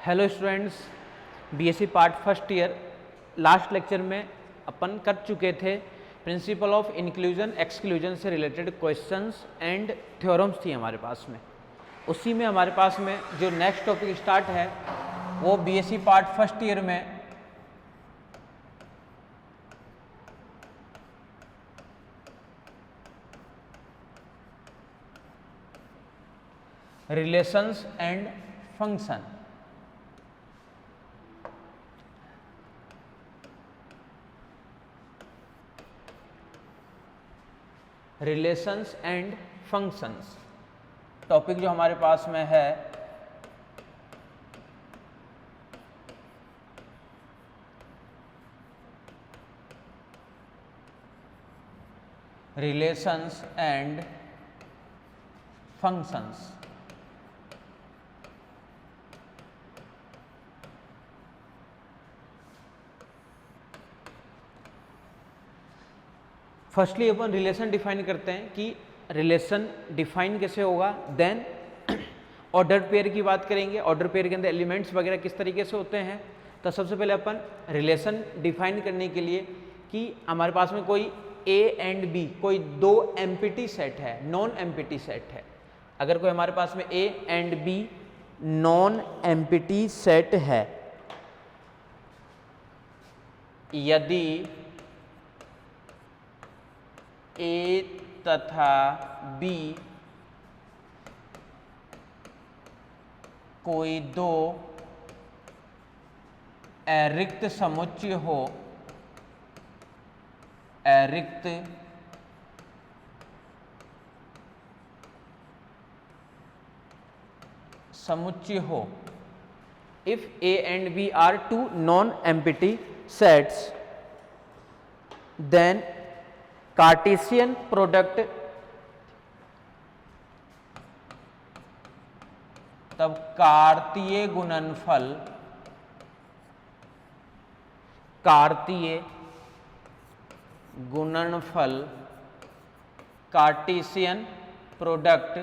Hello students, BSc part first year last lecture में अपन कर चुके थे प्रिंसिपल ऑफ इंक्लूजन एक्सक्लूजन से रिलेटेड क्वेश्चंस एंड थ्योरम्स थी हमारे पास में। उसी में हमारे पास में जो नेक्स्ट टॉपिक स्टार्ट है वो बीएससी पार्ट फर्स्ट ईयर में relations and function. Relations and functions topic जो हमारे पास में है relations and functions. Firstly upon relation define करते हैं कि रिलेशन डिफाइन कैसे होगा, देन ऑर्डर पेयर की बात करेंगे, ऑर्डर पेयर के अंदर एलिमेंट्स वगैरह किस तरीके से होते हैं। तो सबसे पहले अपन रिलेशन डिफाइन करने के लिए कि हमारे पास में कोई ए एंड बी कोई दो एम्पिटी सेट है, नॉन एम्पिटी सेट है। अगर कोई हमारे पास में A and B non empty set है, यदि ए तथा बी कोई दो अरिक्त समुच्चय हो, अरिक्त समुच्चय हो, if A and B are two non-empty sets, then Cartesian product, तब कार्तीय गुणनफल, कार्तीय गुणनफल कार्टेशियन प्रोडक्ट,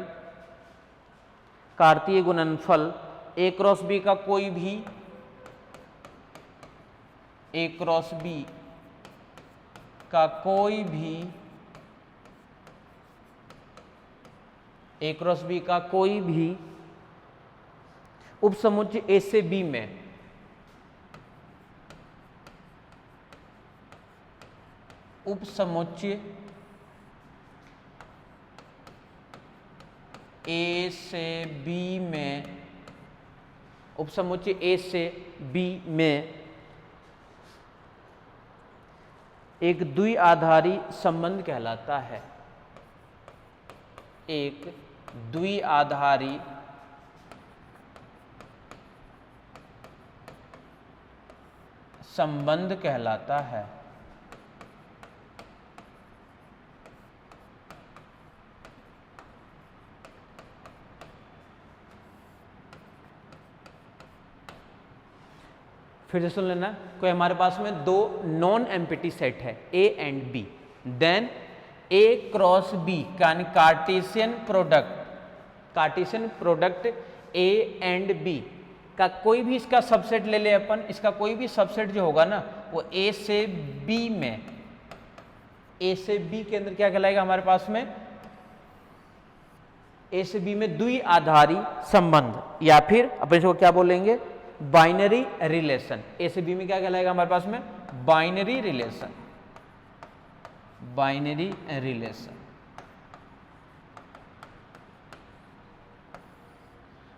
कार्तीय गुणनफल ए क्रॉस बी का कोई भी, ए क्रॉस बी का कोई भी, ए क्रॉस बी का कोई भी उपसमुच्चय ए से बी में उपसमुच्चय ए से बी में, उपसमुच्चय ए से बी में एक द्विआधारी संबंध कहलाता है, एक द्विआधारी संबंध कहलाता है। फिर से सुन लेना, कोई हमारे पास में दो नॉन एम्पिटी सेट है A and B, then A cross B यानी Cartesian product, Cartesian product A and B का कोई भी इसका सबसेट ले ले अपन, इसका कोई भी सबसेट जो होगा ना वो ए से बी में, ए से बी के अंदर क्या कहलाएगा हमारे पास में, ए से बी में द्विआधारी संबंध, या फिर अपन इसको क्या बोलेंगे, बाइनरी रिलेशन। ए से बी में क्या कहलाएगा हमारे पास में, binary relation, binary relation.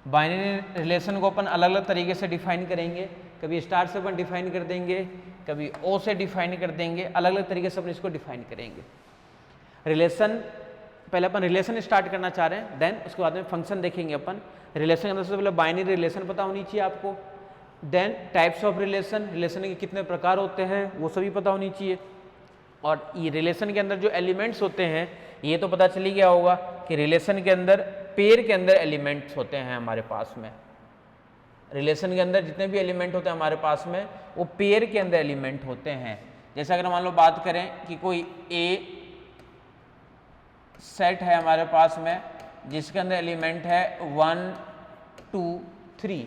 Binary relation को अपन अलग अलग तरीके से डिफाइन करेंगे, कभी स्टार से अपन डिफाइन कर देंगे, कभी ओ से डिफाइन कर देंगे, अलग अलग तरीके से अपन इसको डिफाइन करेंगे। रिलेशन, पहले अपन रिलेशन स्टार्ट करना चाह रहे हैं, देन उसके बाद में फंक्शन देखेंगे अपन। रिलेशन के अंदर सबसे पहले बाइनरी रिलेशन पता होनी चाहिए आपको, then types of relation, relation के कितने प्रकार होते हैं वो सभी पता होनी चाहिए, और ये रिलेशन के अंदर जो एलिमेंट्स होते हैं ये तो पता चल ही गया होगा कि रिलेशन के अंदर पेयर के अंदर एलिमेंट्स होते हैं हमारे पास में। रिलेशन के अंदर जितने भी एलिमेंट होते हैं हमारे पास में वो पेयर के अंदर एलिमेंट होते हैं। जैसे अगर मान लो बात करें कि कोई ए सेट है हमारे पास में जिसके अंदर एलिमेंट है 1 2 3,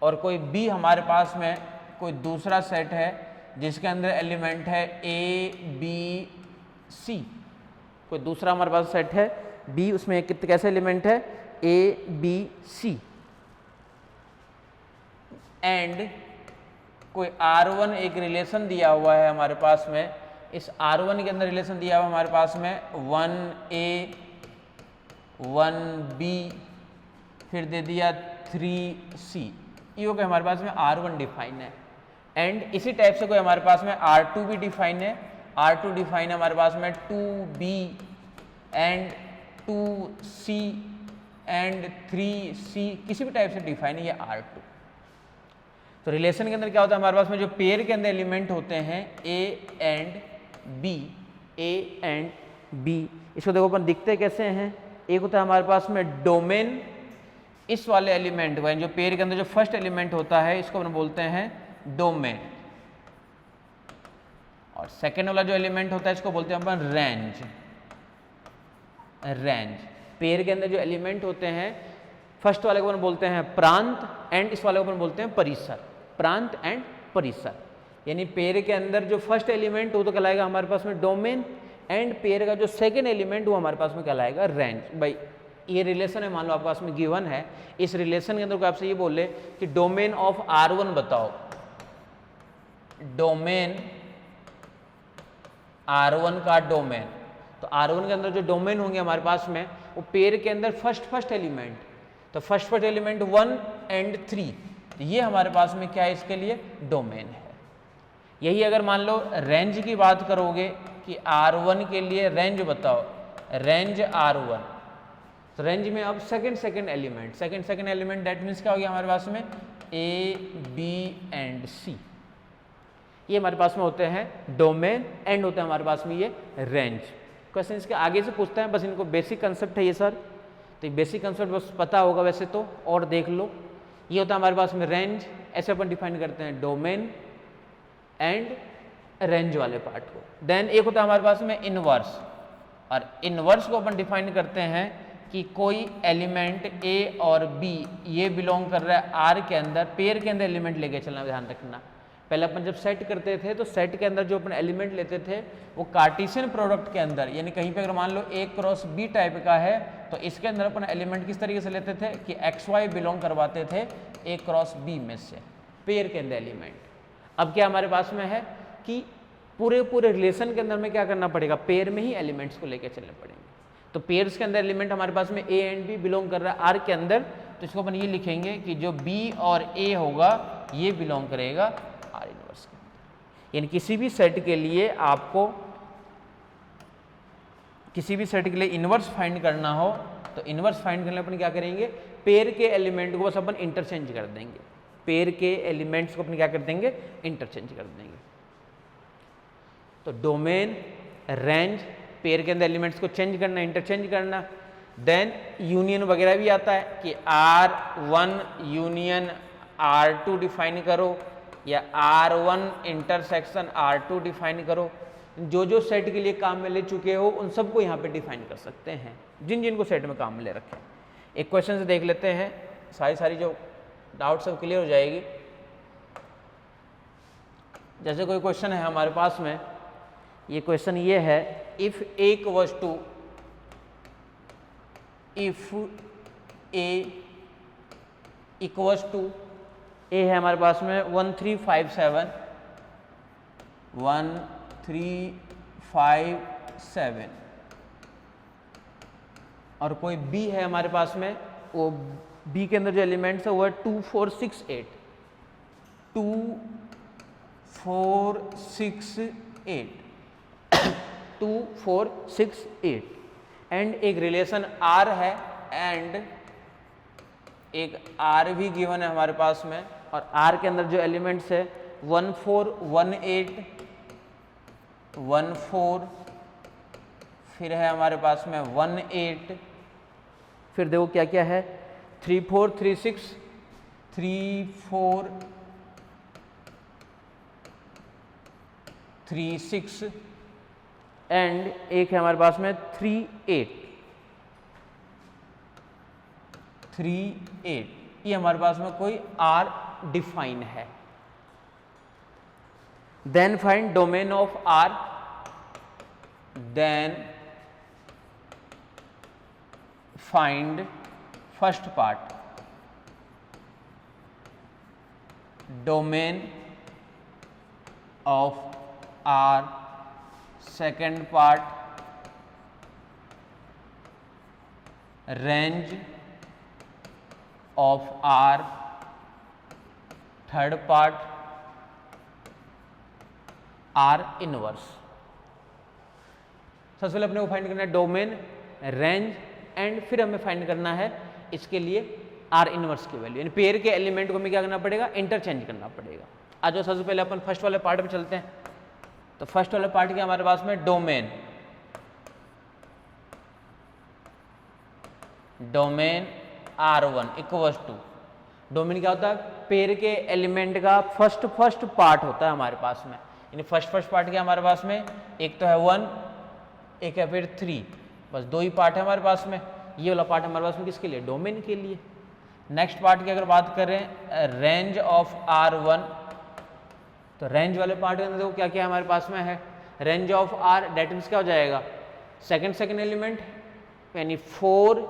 और कोई बी हमारे पास में कोई दूसरा सेट है जिसके अंदर एलिमेंट है ए बी सी, कोई दूसरा हमारे पास सेट है बी, उसमें कितने कैसे एलिमेंट है ए बी सी, एंड कोई R1 एक रिलेशन दिया हुआ है हमारे पास में, इस R1 के अंदर रिलेशन दिया हुआ हमारे पास में 1A 1B फिर दे दिया 3C, ये हो गया हमारे पास में R1 डिफाइन है। एंड इसी टाइप से कोई हमारे पास में R2 भी डिफाइन है, R2 डिफाइन है हमारे पास में 2B and 2C and 3C, किसी भी टाइप से डिफाइन है ये R2। तो रिलेशन के अंदर क्या होता है हमारे पास में जो पेयर के अंदर एलिमेंट होते हैं A and B, A and B, इसको देखो अपन दिखते कैसे हैं, एक होता है हमारे पास में डोमेन, इस वाले एलिमेंट को जो पेयर के अंदर जो फर्स्ट एलिमेंट होता है इसको अपन बोलते हैं डोमेन, और सेकेंड वाला जो एलिमेंट होता है इसको बोलते हैं अपन रेंज। रेंज पेयर के अंदर जो एलिमेंट होते हैं फर्स्ट वाले को अपन बोलते हैं प्रांत एंड इस वाले को अपन बोलते हैं परिसर, प्रांत एंड परिसर। यानी पेयर के अंदर जो फर्स्ट एलिमेंट वो तो कहलाएगा हमारे पास में डोमेन, एंड पेयर का जो सेकंड एलिमेंट वो हमारे पास में कहलाएगा रेंज। भाई ये रिलेशन है, मान लो आपके पास में गिवन है, इस रिलेशन के अंदर कोई आपसे ये बोले कि डोमेन ऑफ R1 बताओ, डोमेन R1 का डोमेन, तो R1 के अंदर जो डोमेन होंगे हमारे पास में वो पेयर के अंदर फर्स्ट एलिमेंट, तो फर्स्ट एलिमेंट 1 एंड 3, तो ये हमारे पास में क्या है इसके लिए डोमेन है। यही अगर मान लो रेंज की बात करोगे कि R1 के लिए रेंज बताओ, रेंज R1, तो रेंज में अब सेकंड एलिमेंट दैट मीन्स क्या हो गया हमारे पास में A B एंड C, ये हमारे पास में होते हैं डोमेन, एंड होता है हमारे पास में ये रेंज। क्वेश्चन इसके आगे से पूछता है, बस इनको बेसिक कंसेप्ट है ये सर, तो बेसिक कंसेप्ट बस पता होगा वैसे तो, और देख लो। ये होता है हमारे पास में रेंज, ऐसे अपन डिफाइन करते हैं डोमेन एंड रेंज वाले पार्ट को। देन एक होता है हमारे पास में इनवर्स, और इनवर्स को अपन डिफाइन करते हैं कि कोई एलिमेंट A और B ये बिलोंग कर रहा है R के अंदर, पेयर के अंदर एलिमेंट लेके चलना, ध्यान रखना। पहले अपन जब सेट करते थे तो सेट के अंदर जो अपन एलिमेंट लेते थे वो कार्टेशियन प्रोडक्ट के अंदर, यानी कहीं पे अगर मान लो A क्रॉस B टाइप का है तो इसके अंदर अपन एलिमेंट किस तरीके से लेते थे कि XY बिलोंग करवाते थे A क्रॉस B में से, पेयर के अंदर एलिमेंट। अब क्या हमारे पास में है कि पूरे रिलेशन के अंदर में क्या करना पड़ेगा, पेयर में ही एलिमेंट्स को लेकर चलने पड़ेंगे। तो पेयर्स के अंदर एलिमेंट हमारे पास में A एंड B बिलोंग कर रहा है R के अंदर, तो इसको अपन ये लिखेंगे कि जो B और A होगा ये बिलोंग करेगा R इनवर्स के अंदर। यानी किसी भी सेट के लिए आपको किसी भी सेट के लिए इनवर्स फाइंड करना हो तो इनवर्स फाइंड करने अपन क्या करेंगे, पेयर के एलिमेंट को बस अपन इंटरचेंज कर देंगे, पेयर के एलिमेंट्स को अपन क्या कर देंगे इंटरचेंज कर देंगे। तो डोमेन, रेंज, पेयर के अंदर एलिमेंट्स को चेंज करना, इंटरचेंज करना। देन यूनियन वगैरह भी आता है कि R1 यूनियन R2 डिफाइन करो, या R1 इंटरसेक्शन R2 डिफाइन करो। जो सेट के लिए काम में ले चुके हो उन सबको यहाँ पे डिफाइन कर सकते हैं, जिनको सेट में काम में ले रखे। एक क्वेश्चन से देख लेते हैं, सारी जो डाउट सब क्लियर हो जाएगी। जैसे कोई क्वेश्चन है हमारे पास में, ये क्वेश्चन ये है, if A equals to A है हमारे पास में 1357 और कोई B है हमारे पास में, वो B के अंदर जो एलिमेंट्स है वो है 2468 2468 एंड एक रिलेशन R है, एंड एक R भी गिवन है हमारे पास में, और R के अंदर जो एलिमेंट्स है 1418 14, फिर है हमारे पास में 18, फिर देखो क्या क्या है 3436 3436 एंड एक है हमारे पास में 38 ये हमारे पास में कोई R डिफाइन है। Then find domain of R, then find first part, domain of R, second part range of R, third part R inverse. सबसे पहले अपने को फाइंड करना है डोमेन, रेंज एंड फिर हमें फाइंड करना है इसके लिए आर इनवर्स की वैल्यू, यानी पेयर के एलिमेंट को हमें क्या करना पड़ेगा, इंटरचेंज करना पड़ेगा। आज जो सबसे पहले अपन फर्स्ट वाले पार्ट पे चलते हैं। तो फर्स्ट वाले पार्ट क्या हमारे पास में, domain, domain R1 equals to, domain क्या होता है, पेयर के एलिमेंट का फर्स्ट पार्ट होता है हमारे पास में, यानी फर्स्ट पार्ट क्या हमारे पास में, एक तो है 1, एक है फिर 3, बस दो ही पार्ट है हमारे पास में। ये वाला पार्ट हमारे पास में किसके लिए, डोमेन के लिए। नेक्स्ट पार्ट की अगर बात करें रेंज ऑफ R1, तो रेंज वाले पार्ट के अंदर देखो क्या क्या हमारे पास में है, range of R that means क्या हो जाएगा, सेकंड एलिमेंट यानी 4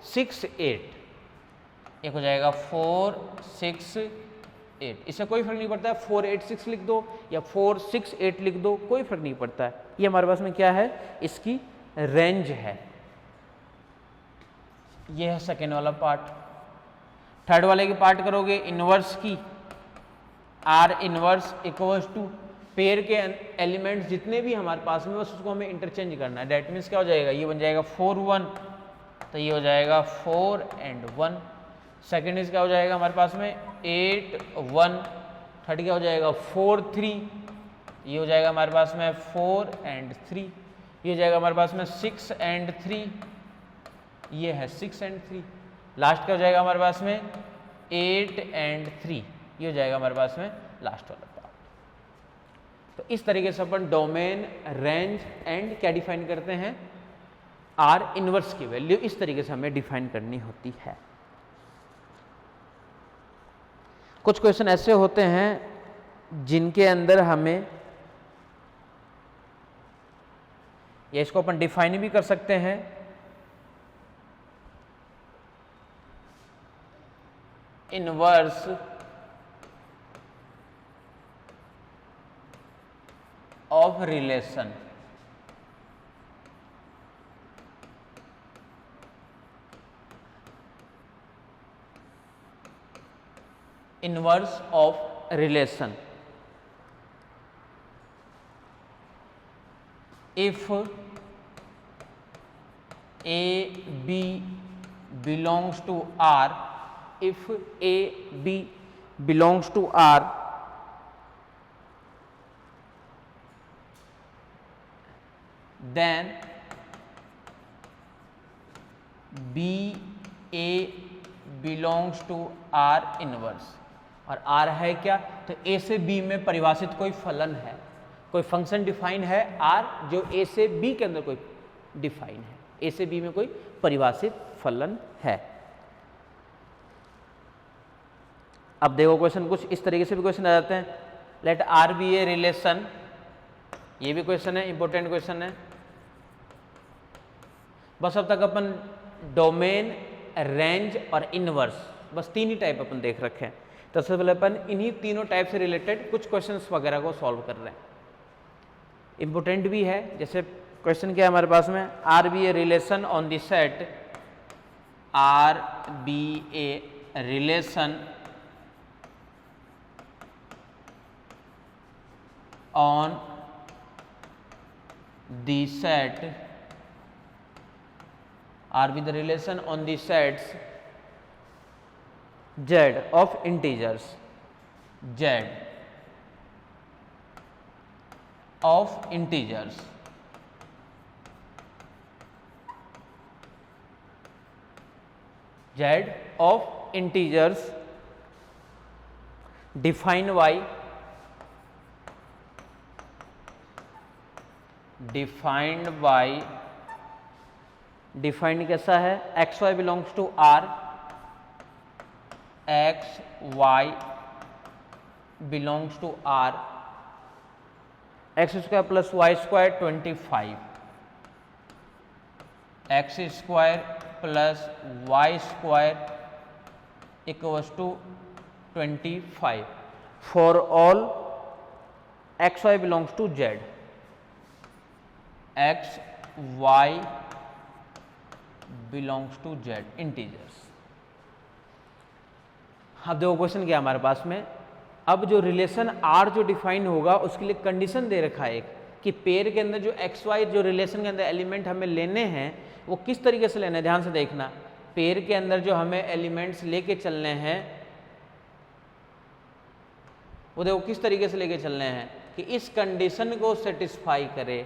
6 8, एक हो जाएगा 4 6 8, इससे कोई फर्क नहीं पड़ता है 4 8 6 लिख दो या 4 6 8 लिख दो, कोई फर्क नहीं पड़ता है। ये हमारे पास में क्या है, इसकी रेंज है। ये है सेकेंड वाला पार्ट। थर्ड वाले की पार्ट करोगे इनवर्स की, R inverse equals to pair के एलिमेंट्स जितने भी हमारे पास में बस उसको हमें इंटरचेंज करना है। डेट मीन्स क्या हो जाएगा, ये बन जाएगा 4 1, तो ये हो जाएगा 4 and 1। सेकेंड इज क्या हो जाएगा हमारे पास में 8 1, थर्ड क्या हो जाएगा 4 3, ये हो जाएगा हमारे पास में 4 and 3, ये हो जाएगा हमारे पास में 6 and 3, ये है 6 and 3। लास्ट क्या हो जाएगा हमारे पास में 8 and 3, ये हो जाएगा हमारे पास में लास्ट वाला पार्ट। तो इस तरीके से अपन डोमेन, रेंज एंड क्या डिफाइन करते हैं, आर इनवर्स की वैल्यू इस तरीके से हमें डिफाइन करनी होती है। कुछ क्वेश्चन ऐसे होते हैं जिनके अंदर हमें, या इसको अपन डिफाइन भी कर सकते हैं, inverse of relation, inverse of relation, if A B belongs to R, if A B belongs to R, then B A belongs to R inverse। और R है क्या, तो A से B में परिभाषित कोई फलन है, कोई फंक्शन डिफाइन है R जो A से B के अंदर कोई डिफाइन है, A से B में कोई परिभाषित फलन है। अब देखो क्वेश्चन कुछ इस तरीके से भी क्वेश्चन आ जाते हैं, late R B a relation, ये भी क्वेश्चन है, इंपॉर्टेंट क्वेश्चन है। बस अब तक अपन डोमेन, रेंज और इनवर्स, बस तीन ही टाइप अपन देख रखे हैं। तो सबसे पहले अपन इन्हीं तीनों टाइप से रिलेटेड कुछ क्वेश्चंस वगैरह को सॉल्व कर रहे हैं, इंपॉर्टेंट भी है। जैसे क्वेश्चन क्या है हमारे पास में, R be a relation on the set, R be a relation on the set, R be the relation on the sets Z of integers, Z of integers, Z of integers define by, defined by, defined कैसा है, X Y belongs to R, X Y belongs to R, X square plus Y square 25, X square plus Y square equals to 25 for all X Y belongs to Z, X Y belongs to Z integers. अब देखो question क्या हमारे पास में, अब जो relation are जो define होगा उसके लिए कंडीशन दे रखा है एक, कि पेयर के अंदर जो एक्स वाई जो रिलेशन के अंदर एलिमेंट हमें लेने हैं वो किस तरीके से लेने हैं, ध्यान से देखना। पेयर के अंदर जो हमें एलिमेंट्स लेके चलने हैं वो देखो किस तरीके से लेके चलने हैं कि इस कंडीशन को सेटिस्फाई करे,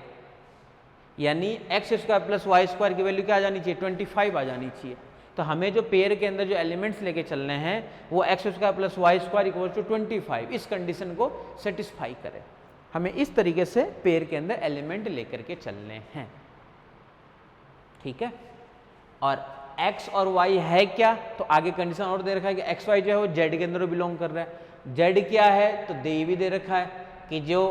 यानी X square plus Y square की वैल्यू क्या आ जानी चाहिए, 25 आ जानी चाहिए। तो हमें जो पेयर के अंदर जो एलिमेंट्स लेके चलने हैं वो X square plus Y square equal to 25 इस कंडीशन को सेटिस्फाई करे। हमें इस तरीके से पेयर के अंदर एलिमेंट लेकर के चलने हैं, ठीक है। और x और y है क्या, तो आगे कंडीशन और दे रखा है कि एक्स वाई जो है वो z के अंदर बिलोंग कर रहा है। z क्या है, तो दे भी दे रखा है कि जो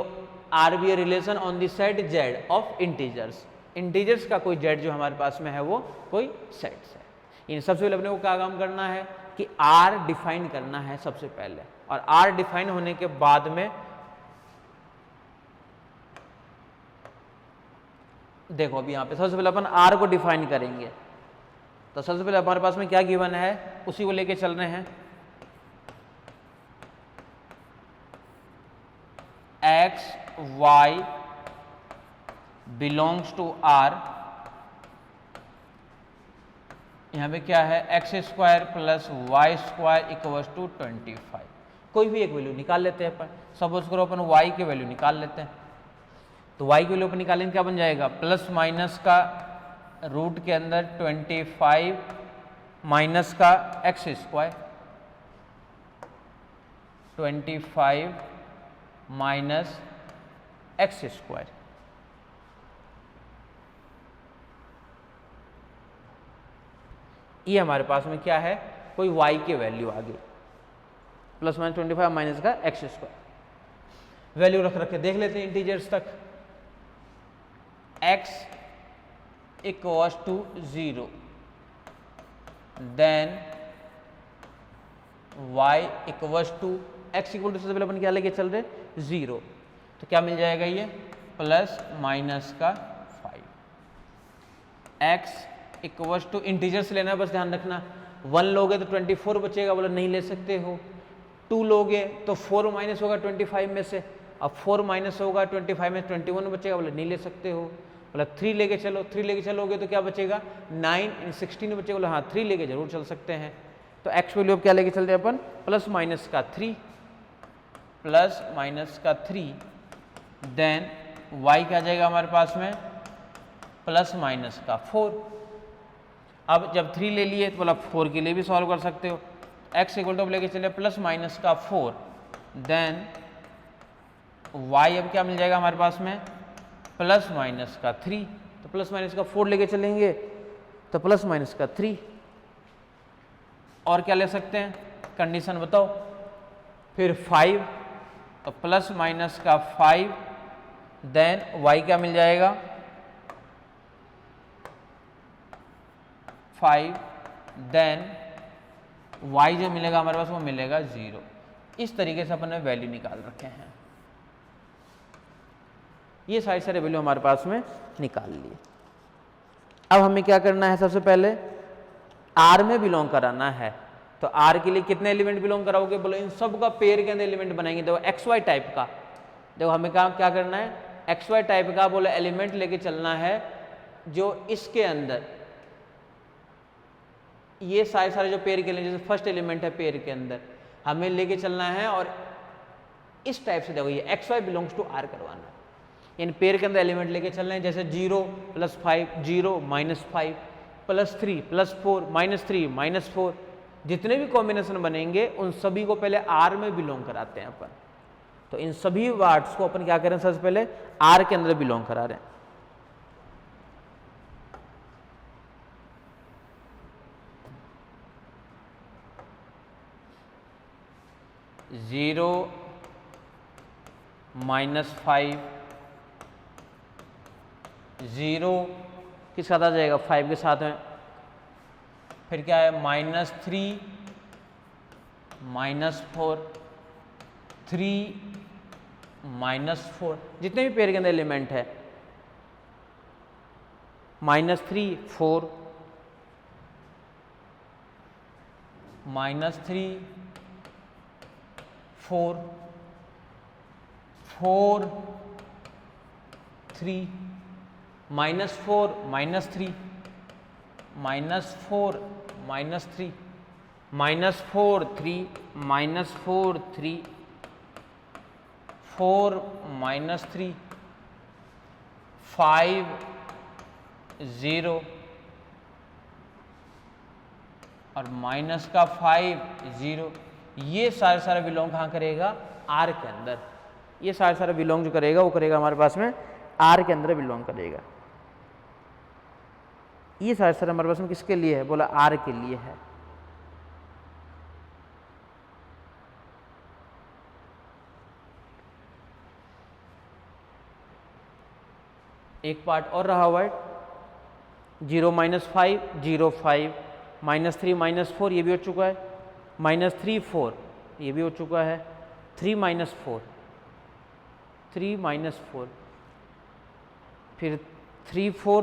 R be a relation on the set z of integers, integers का कोई z जो हमारे पास में है वो कोई सेट्स है। इन सबसे पहले अपने को क्या काम करना है कि r डिफाइन करना है सबसे पहले, और r डिफाइन होने के बाद में देखो अभी यहाँ पे सबसे पहले अपन r को डिफाइन करेंगे। तो सबसे पहले हमारे पास में क्या गिवन है उसी को लेके चल रहे हैं, X Y belongs to R, यहाँ पे क्या है X square plus Y square equals to 25। कोई भी एक वैल्यू निकाल लेते हैं अपन, सपोज करो अपन वाई की वैल्यू निकाल लेते हैं। तो वाई की वैल्यू अपन निकालेंगे क्या बन जाएगा, प्लस माइनस का रूट के अंदर 25 माइनस का X square, 25 minus x square. ये हमारे पास में क्या है, कोई y की वैल्यू आ गई, प्लस माइनस 25 माइनस का एक्स स्क्वायर। वैल्यू रख के देख लेते हैं इंटीजर्स तक। x equals to 0, then y equals to x equal to सबसे पहले अपन क्या लेके चल रहे 0, तो क्या मिल जाएगा ये प्लस माइनस का 5। x इक्वल्स टू इंटीजर से लेना है, बस ध्यान रखना। 1 लोगे तो 24 बचेगा, बोला नहीं ले सकते हो। 2 लोगे तो 4 माइनस होगा 25 में से, अब 4 माइनस होगा 25 में 21 बचेगा, बोला नहीं ले सकते हो। बोला 3 लेके चलो, 3 लेके चलोगे तो क्या बचेगा 9 16 बचेगा, बोला हाँ 3 लेके जरूर चल सकते हैं। तो एक्स वैल्यू अब क्या लेके चलते हैं अपन, प्लस माइनस का 3, प्लस माइनस का 3, देन y क्या आ जाएगा हमारे पास में प्लस माइनस का 4। अब जब 3 ले लिए तो बोला 4 के लिए भी सॉल्व कर सकते हो। x इक्वल टू लेके चले प्लस माइनस का 4, देन y अब क्या मिल जाएगा हमारे पास में प्लस माइनस का 3, तो प्लस माइनस का 4 लेके चलेंगे तो प्लस माइनस का 3। और क्या ले सकते हैं, कंडीशन बताओ। फिर 5, तो प्लस माइनस का 5, देन y क्या मिल जाएगा 5, देन y जो मिलेगा हमारे पास वो मिलेगा 0। इस तरीके से अपन ने वैल्यू निकाल रखे हैं। ये सारे वैल्यू हमारे पास में निकाल लिए। अब हमें क्या करना है, सबसे पहले R में बिलोंग कराना है। तो R के लिए कितने एलिमेंट बिलोंग कराओगे, बोलो इन सब का पेयर के अंदर एलिमेंट बनाएंगे। देखो एक्स वाई टाइप का, देखो हमें क्या करना है, एक्स वाई टाइप का बोलो एलिमेंट लेके चलना है जो इसके अंदर ये सारे जो पेयर के लिए, जैसे फर्स्ट एलिमेंट है पेयर के अंदर हमें लेके चलना है, और इस टाइप से देखो ये X Y belongs to R करवाना है। इन पेयर के अंदर एलिमेंट लेके चलना है, जैसे 0 plus 5, 0 minus 5, plus 3 plus 4, minus 3 minus 4, जितने भी कॉम्बिनेशन बनेंगे उन सभी को पहले आर में बिलोंग कराते हैं अपन। तो इन सभी वर्ड्स को अपन क्या करें, सबसे पहले आर के अंदर बिलोंग करा रहे हैं। 0 -5, 0 किस साथ आ जाएगा, 5 के साथ में, फिर क्या है -3, -4, 3, -4, जितने भी पेयर के अंदर एलिमेंट है, -3, 4, -3, 4, 4, 3, -4, -3, -4, -3, -4, 3, -4, 3, 4, -3, 5, 0 और माइनस का 5, 0, ये सारे बिलोंग कहाँ करेगा, आर के अंदर। ये सारे बिलोंग जो करेगा वो करेगा हमारे पास में आर के अंदर बिलोंग करेगा। ये सारे हमारे पास में किसके लिए है, बोला आर के लिए है। एक पार्ट और रहा हुआ है, 0, -5, 0, 5, -3, -4 ये भी हो चुका है, -3, 4 ये भी हो चुका है, 3, -4, 3, -4, फिर 3, 4,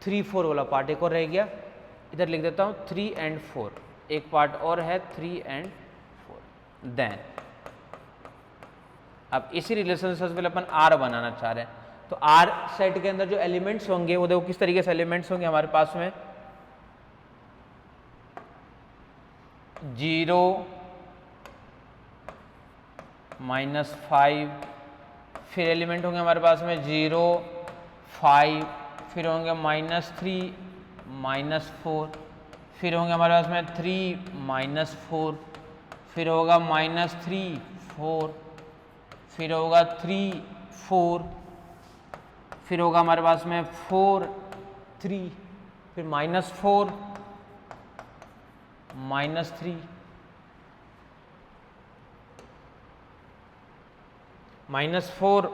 3, 4 वाला पार्ट एक और रह गया, इधर लिख देता हूँ 3 और 4, एक पार्ट और है 3 और 4। देन अब इसी रिलेशन से पहले अपन आर बनाना चाह रहे हैं, तो आर सेट के अंदर जो एलिमेंट्स होंगे वो देखो किस तरीके से एलिमेंट्स होंगे हमारे पास में, 0, -5, फिर एलिमेंट होंगे हमारे पास में 0, 5, फिर होंगे -3, -4, फिर होंगे हमारे पास में 3, -4, फिर होगा -3, 4, फिर होगा 3, 4, फिर होगा हमारे पास में 4, 3, फिर -4, -3, -4,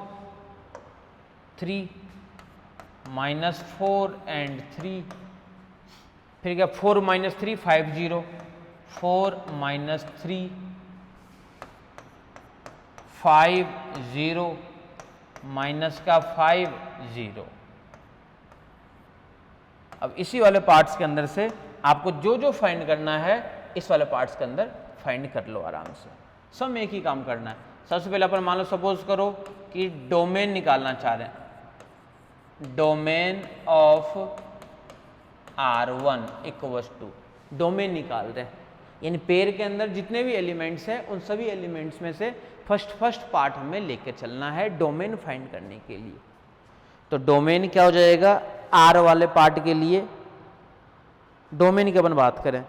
3, -4 and 3, फिर क्या 4 -3, 5, 0, 4, -3, 5, 0, माइनस का 5, 0। अब इसी वाले पार्ट्स के अंदर से आपको जो जो फाइंड करना है इस वाले पार्ट्स के अंदर फाइंड कर लो आराम से, सब में एक ही काम करना है। सबसे पहले अपन मान लो सपोज करो कि डोमेन निकालना चाह रहे हैं, domain of R1 equals to, domain निकाल रहे हैं, यानी पेयर के अंदर जितने भी एलिमेंट्स हैं उन सभी एलिमेंट्स में से फर्स्ट पार्ट हमें लेके चलना है डोमेन फाइंड करने के लिए। तो डोमेन क्या हो जाएगा R वाले पार्ट के लिए, डोमेन की अपन बात करें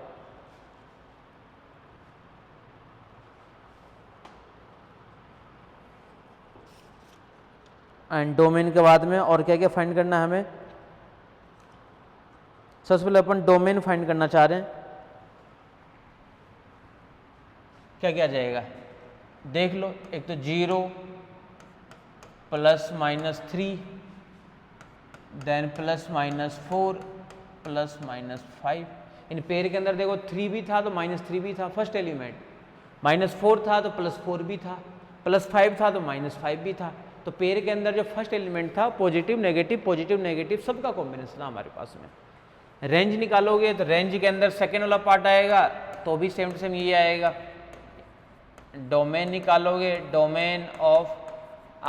एंड डोमेन के बाद में और क्या क्या फाइंड करना है हमें, सबसे पहले अपन डोमेन फाइंड करना चाह रहे हैं, क्या क्या जाएगा देख लो। एक तो 0 +-3 देन +-4 +-5। इन पेयर के अंदर देखो 3 भी था तो -3 भी था फर्स्ट एलिमेंट, -4 था तो +4 भी था, +5 था तो -5 भी था। तो पेयर के अंदर जो फर्स्ट एलिमेंट था पॉजिटिव नेगेटिव सबका कॉम्बिनेशन था हमारे पास में। रेंज निकालोगे तो रेंज के अंदर सेकेंड वाला पार्ट आएगा तो भी सेम टू सेम ये आएगा। डोमेन निकालोगे, डोमेन ऑफ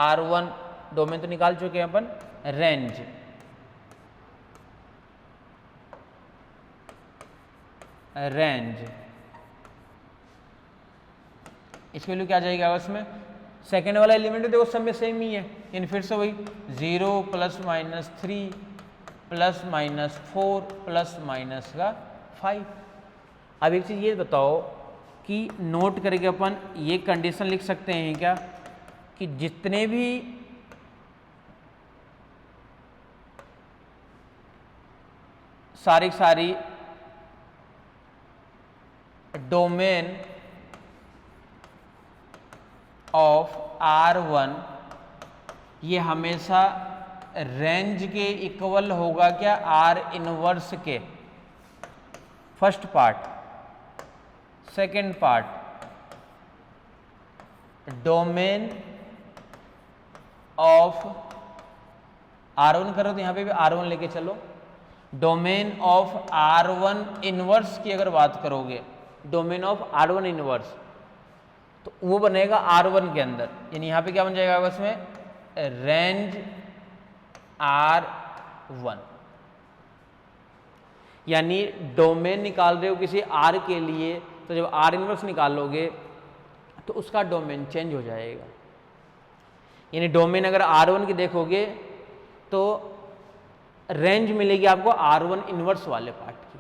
R1, डोमेन तो निकाल चुके हैं अपन, रेंज इसके लिए क्या जाएगा आपस में, सेकेंड वाला एलिमेंट देखो सब में सेम ही है, यानी फिर से वही 0 +-3 +-4 +-5। अब एक चीज़ ये बताओ कि नोट करके अपन ये कंडीशन लिख सकते हैं क्या कि जितने भी सारी डोमेन ऑफ R1 ये हमेशा रेंज के इक्वल होगा क्या, R इनवर्स के, first part. Second part, domain of R1 करो तो यहां पे भी R1 लेके चलो, डोमेन ऑफ R1 इनवर्स की अगर बात करोगे, डोमेन ऑफ R1 इनवर्स, तो वो बनेगा R1 के अंदर, यानी यहां पे क्या बन जाएगा उसमें, रेंज R1, यानी डोमेन निकाल रहे हो किसी R के लिए, तो जब R इनवर्स निकालोगे तो उसका डोमेन चेंज हो जाएगा। यानी डोमेन अगर R1 की देखोगे तो रेंज मिलेगी आपको R1 इनवर्स वाले पार्ट की,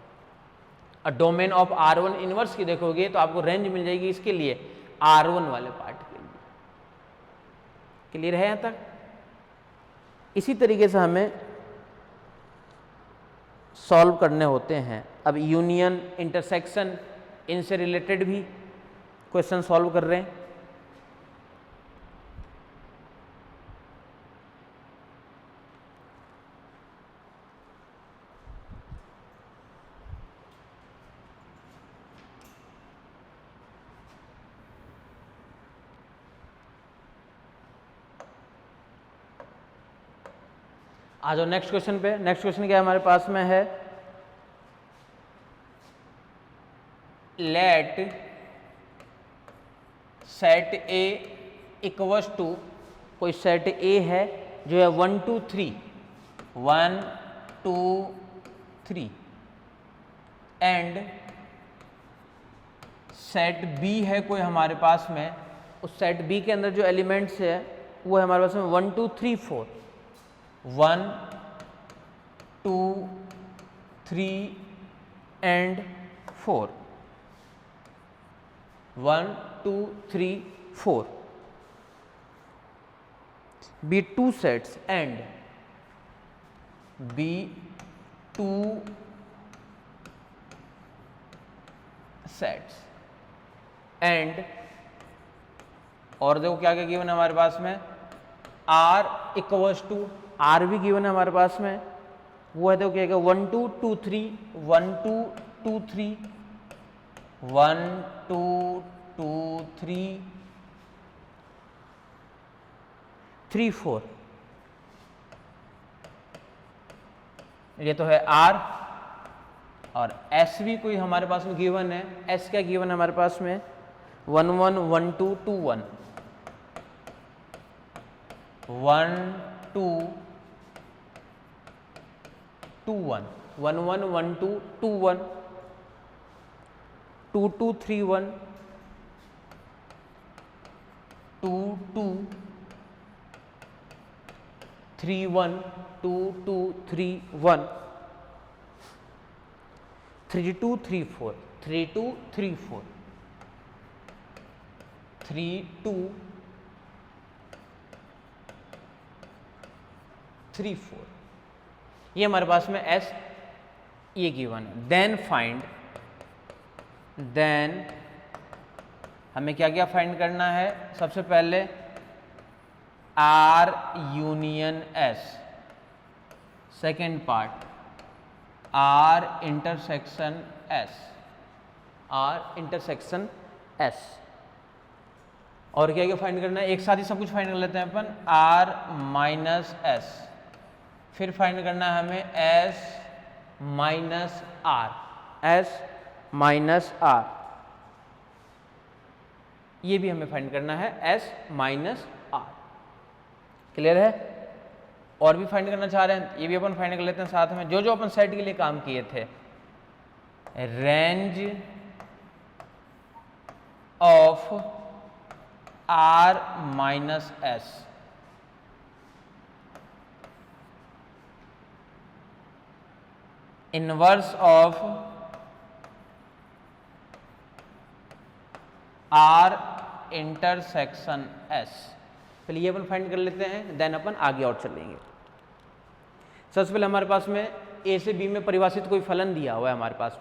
और डोमेन ऑफ R1 इनवर्स की देखोगे तो आपको रेंज मिल जाएगी इसके लिए, R1 वाले पार्ट के लिए। क्लियर है यहां तक? इसी तरीके से हमें सॉल्व करने होते हैं। अब यूनियन, इंटरसेक्शन, इनसे रिलेटेड भी क्वेश्चन सॉल्व कर रहे हैं। आ जाओ नेक्स्ट क्वेश्चन पे। नेक्स्ट क्वेश्चन क्या हमारे पास में है, let set A equals to, कोई सेट ए है जो है 1 2 3 1 2 3, एंड सेट बी है कोई हमारे पास में, उस सेट बी के अंदर जो एलिमेंट्स है वो है हमारे पास में 1 2 3 4, 1 2 3 and 4, 1 2 3 4, be two sets and be two sets and, और देखो क्या क्या गिवन है हमारे पास में, R इक्वल्स टू, R भी गिवन है हमारे पास में, वो है देखो क्या क्या 1 2 2 3 1 2 2 3 1 2 2 3 3 4, ये तो है R। और S भी कोई हमारे पास में गिवन है, S क्या गिवन है हमारे पास में 1 1 1 2 2 1 1 2 2 1 1 1 1 2 2 1 2 2 3 1 2 2 3 1 2 2 3 1 3 2 3 4 3 2 3 4 3 2 3 4, ये हमारे पास में S ये गिवन है। देन फाइंड, देन हमें क्या क्या फाइंड करना है, सबसे पहले R union S, second part R intersection S, R intersection S, और क्या क्या फाइंड करना है, एक साथ ही सब कुछ फाइंड कर लेते हैं अपन, R माइनस S, फिर फाइंड करना है हमें S minus R, S minus R, ये भी हमें फाइंड करना है S माइनस R। क्लियर है? और भी फाइंड करना चाह रहे हैं, ये भी अपन फाइंड कर लेते हैं साथ में, जो जो अपन सेट के लिए काम किए थे, range of R minus S, inverse of R intersection S। पहले ये अपन फाइंड कर लेते हैं, देन अपन आगे और चलेंगे। सबसे पहले हमारे पास में A से B में परिभाषित कोई फलन दिया हुआ है हमारे पास में,